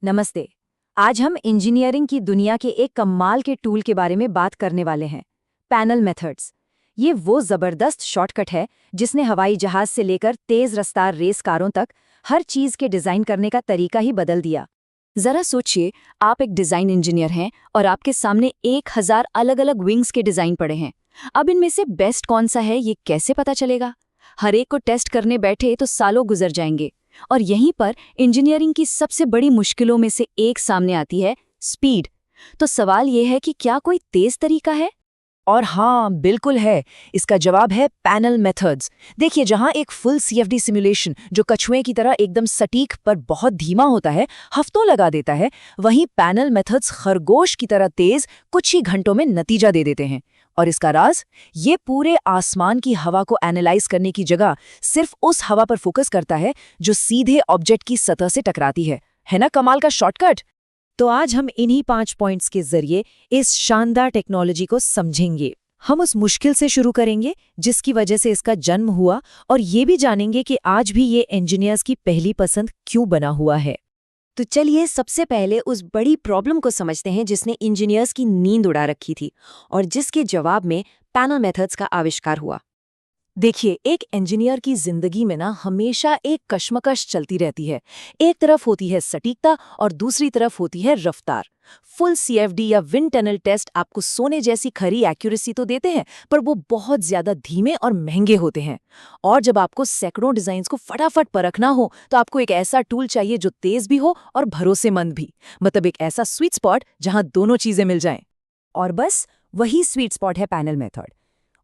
नमस्ते। आज हम इंजीनियरिंग की दुनिया के एक कमाल के टूल के बारे में बात करने वाले हैं, पैनल मेथड्स। ये वो जबरदस्त शॉर्टकट है जिसने हवाई जहाज से लेकर तेज रफ्तार रेस कारों तक हर चीज के डिजाइन करने का तरीका ही बदल दिया। जरा सोचिए, आप एक डिजाइन इंजीनियर हैं और आपके सामने 1000 अलग-अलग विंग्स के डिजाइन पड़े हैं। अब इनमें से बेस्ट कौन सा है, ये कैसे पता चलेगा? हर एक को टेस्ट करने बैठे तो सालों गुजर जाएंगे। और यहीं पर इंजीनियरिंग की सबसे बड़ी मुश्किलों में से एक सामने आती है, स्पीड। तो सवाल ये है कि क्या कोई तेज तरीका है? और हाँ, बिल्कुल है। इसका जवाब है पैनल मेथड्स। देखिए, जहां एक फुल सीएफडी सिमुलेशन जो कछुए की तरह एकदम सटीक पर बहुत धीमा होता है, हफ्तों लगा देता है, वहीं पैनल मेथड्स खरगोश की तरह तेज कुछ ही घंटों में नतीजा दे देते हैं। और इसका राज, ये पूरे आसमान की हवा को एनालाइज करने की जगह सिर्फ उस हवा पर फोकस करता है जो सीधे ऑब्जेक्ट की सतह से टकराती है ना कमाल का शॉर्टकट? तो आज हम इन्हीं 5 पॉइंट्स के जरिए इस शानदार टेक्नोलॉजी को समझेंगे। हम उस मुश्किल से शुरू करेंगे जिसकी वजह से इसका जन्म हुआ, और ये भी जानेंगे कि आज भी ये इंजीनियर्स की पहली पसंद क्यों बना हुआ है। तो चलिए सबसे पहले उस बड़ी प्रॉब्लम को समझते हैं जिसने इंजीनियर्स की नींद उड़ा रखी थी और जिसके जवाब में पैनल मेथड्स का आविष्कार हुआ। देखिए, एक इंजीनियर की जिंदगी में ना हमेशा एक कश्मकश चलती रहती है। एक तरफ होती है सटीकता और दूसरी तरफ होती है रफ्तार। फुल सीएफडी या विंड टनल टेस्ट आपको सोने जैसी खरी एक्यूरेसी तो देते हैं, पर वो बहुत ज्यादा धीमे और महंगे होते हैं। और जब आपको सैकड़ों डिजाइन्स को फटाफट परखना हो, तो आपको एक ऐसा टूल चाहिए जो तेज भी हो और भरोसेमंद भी। मतलब एक ऐसा स्वीट स्पॉट जहां दोनों चीजें मिल जाएं। और बस वही स्वीट स्पॉट है पैनल मेथड।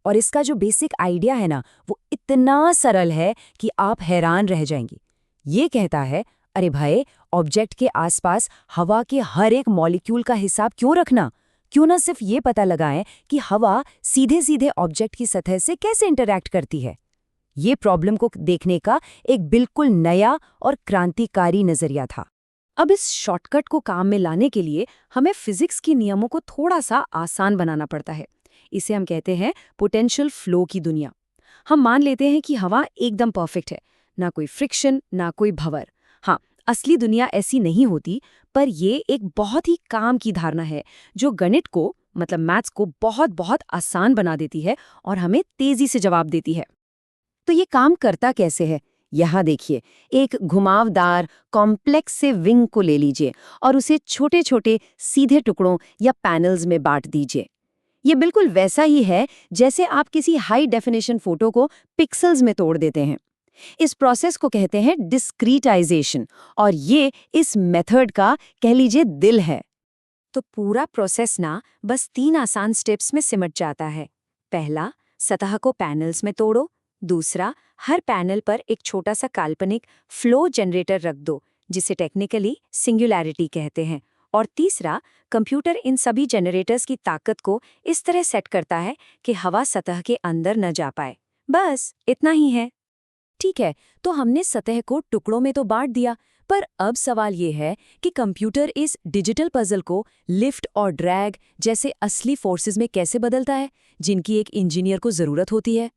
और इसका जो बेसिक आइडिया है ना, वो इतना सरल है कि आप हैरान रह जाएंगी। ये कहता है, अरे भाई, ऑब्जेक्ट के आसपास हवा के हर एक मॉलिक्यूल का हिसाब क्यों रखना? क्यों ना सिर्फ ये पता लगाएं कि हवा सीधे सीधे ऑब्जेक्ट की सतह से कैसे इंटरैक्ट करती है। ये प्रॉब्लम को देखने का एक बिल्कुल नया और क्रांतिकारी नजरिया था। अब इस शॉर्टकट को काम में लाने के लिए हमें फिजिक्स के नियमों को थोड़ा सा आसान बनाना पड़ता है। इसे हम कहते हैं पोटेंशियल फ्लो की दुनिया। हम मान लेते हैं कि हवा एकदम परफेक्ट है, ना कोई फ्रिक्शन, ना कोई भंवर। हाँ, असली दुनिया ऐसी नहीं होती, पर ये एक बहुत ही काम की धारणा है जो गणित को, मतलब मैथ्स को बहुत बहुत आसान बना देती है और हमें तेजी से जवाब देती है। तो ये काम करता कैसे है? यहाँ देखिए, एक घुमावदार कॉम्प्लेक्स से विंग को ले लीजिए और उसे छोटे छोटे सीधे टुकड़ों या पैनल्स में बांट दीजिए। ये बिल्कुल वैसा ही है जैसे आप किसी हाई डेफिनेशन फोटो को पिक्सेल्स में तोड़ देते हैं। इस प्रोसेस को कहते हैं डिस्क्रीटाइजेशन, और ये इस मेथड का, कह लीजिए, दिल है। तो पूरा प्रोसेस ना बस 3 आसान स्टेप्स में सिमट जाता है। पहला, सतह को पैनल्स में तोड़ो। दूसरा, हर पैनल पर एक छोटा सा काल्पनिक फ्लो जनरेटर रख दो, जिसे टेक्निकली सिंगुलैरिटी कहते हैं। और तीसरा, कंप्यूटर इन सभी जनरेटर्स की ताकत को इस तरह सेट करता है कि हवा सतह के अंदर न जा पाए। बस इतना ही है। ठीक है, तो हमने सतह को टुकड़ों में तो बांट दिया, पर अब सवाल ये है कि कंप्यूटर इस डिजिटल पजल को लिफ्ट और ड्रैग जैसे असली फोर्सेस में कैसे बदलता है, जिनकी एक इंजीनियर को जरूरत होती है।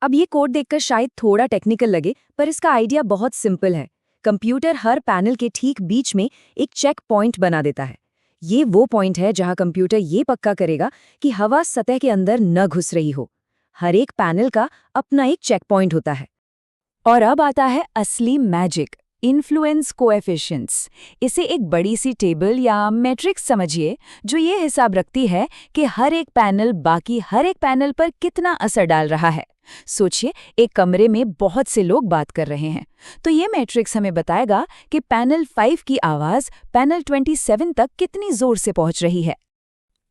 अब ये कोड देखकर शायद थोड़ा टेक्निकल लगे, पर इसका आइडिया बहुत सिंपल है। कंप्यूटर हर पैनल के ठीक बीच में एक चेक पॉइंट बना देता है। ये वो पॉइंट है जहां कंप्यूटर ये पक्का करेगा कि हवा सतह के अंदर न घुस रही हो। हर एक पैनल का अपना एक चेक पॉइंट होता है। और अब आता है असली मैजिक, इन्फ्लुएंस कोएफिशिएंट्स। इसे एक बड़ी सी टेबल या मैट्रिक्स समझिए, जो ये हिसाब रखती है कि हर एक पैनल बाकी हर एक पैनल पर कितना असर डाल रहा है। सोचिए, एक कमरे में बहुत से लोग बात कर रहे हैं, तो ये मैट्रिक्स हमें बताएगा कि पैनल 5 की आवाज़ पैनल 27 तक कितनी जोर से पहुंच रही है।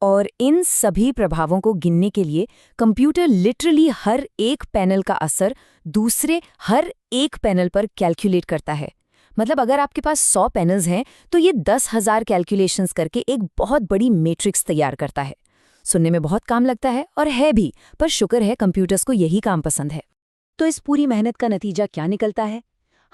और इन सभी प्रभावों को गिनने के लिए कंप्यूटर लिटरली हर एक पैनल का असर दूसरे हर एक पैनल पर कैलकुलेट करता है। मतलब अगर आपके पास 100 पैनल्स हैं, तो ये 10,000 कैलकुलेशंस करके एक बहुत बड़ी मैट्रिक्स तैयार करता है। सुनने में बहुत काम लगता है, और है भी, पर शुक्र है कंप्यूटर्स को यही काम पसंद है। तो इस पूरी मेहनत का नतीजा क्या निकलता है?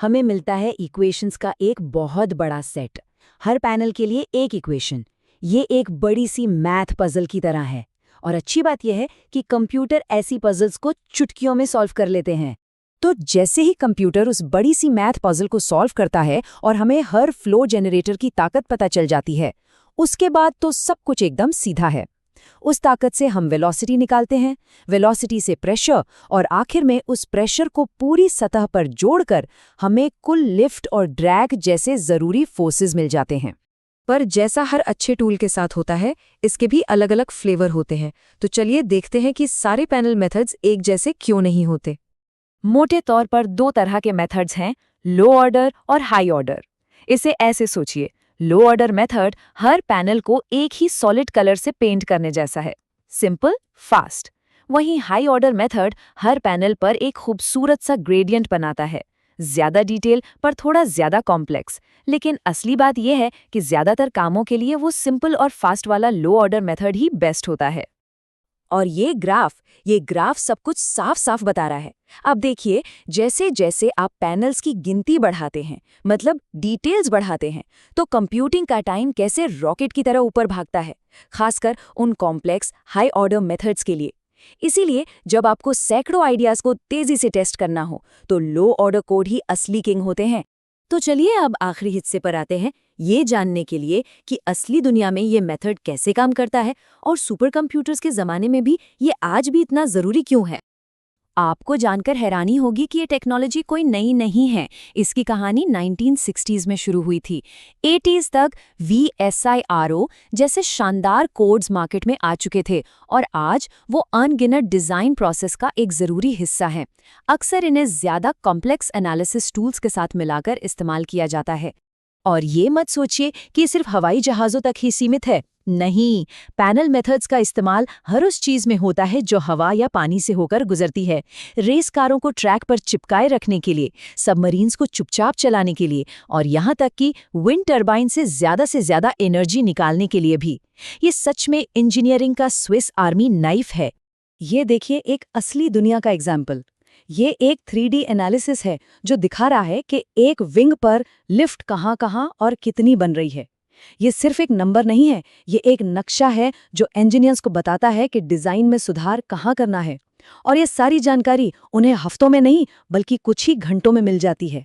हमें मिलता है इक्वेशंस का एक बहुत बड़ा सेट। हर पैनल के लिए एक इक्वेशन। ये एक बड़ी सी मैथ पजल की तरह है। और अच्छी बात यह है कि कंप्यूटर ऐसी पजल्स को चुटकियों में सॉल्व कर लेते हैं। तो जैसे ही कंप्यूटर उस बड़ी सी मैथ पजल को सॉल्व करता है और हमें हर फ्लो जनरेटर की ताकत पता चल जाती है, उसके बाद तो सब कुछ एकदम सीधा है। उस ताकत से हम वेलोसिटी निकालते हैं, वेलोसिटी से प्रेशर, और आखिर में उस प्रेशर को पूरी सतह पर जोड़कर हमें कुल लिफ्ट और ड्रैग जैसे ज़रूरी फोर्सेस मिल जाते हैं। पर जैसा हर अच्छे टूल के साथ होता है, इसके भी अलग अलग फ्लेवर होते हैं। तो चलिए देखते हैं कि सारे पैनल मेथड्स एक जैसे क्यों नहीं होते। मोटे तौर पर 2 तरह के मेथड्स हैं, लो ऑर्डर और हाई ऑर्डर। इसे ऐसे सोचिए, लो ऑर्डर मेथड हर पैनल को एक ही सॉलिड कलर से पेंट करने जैसा है, सिंपल, फास्ट। वहीं हाई ऑर्डर मेथड हर पैनल पर एक खूबसूरत सा ग्रेडियंट बनाता है, ज्यादा डिटेल पर थोड़ा ज्यादा कॉम्प्लेक्स। लेकिन असली बात यह है कि ज्यादातर कामों के लिए वो सिंपल और फास्ट वाला लो ऑर्डर मेथड ही बेस्ट होता है। और ये ग्राफ सब कुछ साफ साफ बता रहा है। अब देखिए, जैसे जैसे आप पैनल्स की गिनती बढ़ाते हैं, मतलब डिटेल्स बढ़ाते हैं, तो कंप्यूटिंग का टाइम कैसे रॉकेट की तरह ऊपर भागता है, खासकर उन कॉम्प्लेक्स हाई ऑर्डर मेथड्स के लिए। इसीलिए जब आपको सैकड़ों आइडियाज को तेजी से टेस्ट करना हो, तो लो ऑर्डर कोड ही असली किंग होते हैं। तो चलिए अब आखिरी हिस्से पर आते हैं, ये जानने के लिए कि असली दुनिया में ये मेथड कैसे काम करता है और सुपर कंप्यूटर्स के ज़माने में भी ये आज भी इतना ज़रूरी क्यों है। आपको जानकर हैरानी होगी कि ये टेक्नोलॉजी कोई नई नहीं है। इसकी कहानी 1960s में शुरू हुई थी। 80s तक VSIRO जैसे शानदार कोड्स मार्केट में आ चुके थे और आज वो अनगिनत डिज़ाइन प्रोसेस का एक ज़रूरी हिस्सा है। अक्सर इन्हें ज़्यादा कॉम्प्लेक्स एनालिसिस टूल्स के साथ मिलाकर इस्तेमाल किया जाता है। और ये मत सोचिए कि सिर्फ हवाई जहाज़ों तक ही सीमित है। नहीं, पैनल मेथड्स का इस्तेमाल हर उस चीज में होता है जो हवा या पानी से होकर गुजरती है। रेस कारों को ट्रैक पर चिपकाए रखने के लिए, सबमरीन्स को चुपचाप चलाने के लिए, और यहाँ तक कि विंड टर्बाइन से ज्यादा एनर्जी निकालने के लिए भी। ये सच में इंजीनियरिंग का स्विस आर्मी नाइफ है। ये देखिए एक असली दुनिया का एग्जाम्पल। ये एक 3D एनालिसिस है जो दिखा रहा है कि एक विंग पर लिफ्ट कहाँ और कितनी बन रही है। ये सिर्फ एक नंबर नहीं है, ये एक नक्शा है जो इंजीनियर्स को बताता है कि डिज़ाइन में सुधार कहाँ करना है। और ये सारी जानकारी उन्हें हफ्तों में नहीं बल्कि कुछ ही घंटों में मिल जाती है।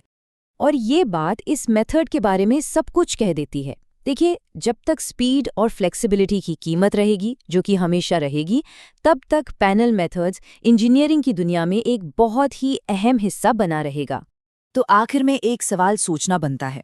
और ये बात इस मेथड के बारे में सब कुछ कह देती है। देखिए, जब तक स्पीड और फ्लेक्सिबिलिटी की कीमत रहेगी, जो कि हमेशा रहेगी, तब तक पैनल मेथड्स इंजीनियरिंग की दुनिया में एक बहुत ही अहम हिस्सा बना रहेगा। तो आखिर में एक सवाल सोचना बनता है।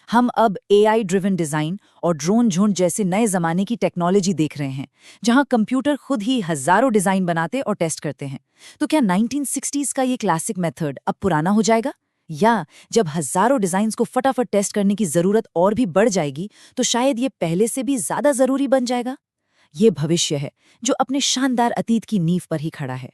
हम अब AI ड्रिवन डिज़ाइन और ड्रोन झुंड जैसे नए ज़माने की टेक्नोलॉजी देख रहे हैं, जहां कंप्यूटर खुद ही हज़ारों डिज़ाइन बनाते और टेस्ट करते हैं। तो क्या 1960s का ये क्लासिक मेथड अब पुराना हो जाएगा? या जब हज़ारों डिज़ाइंस को फटाफट टेस्ट करने की ज़रूरत और भी बढ़ जाएगी, तो शायद ये पहले से भी ज़्यादा ज़रूरी बन जाएगा? ये भविष्य है, जो अपने शानदार अतीत की नींव पर ही खड़ा है।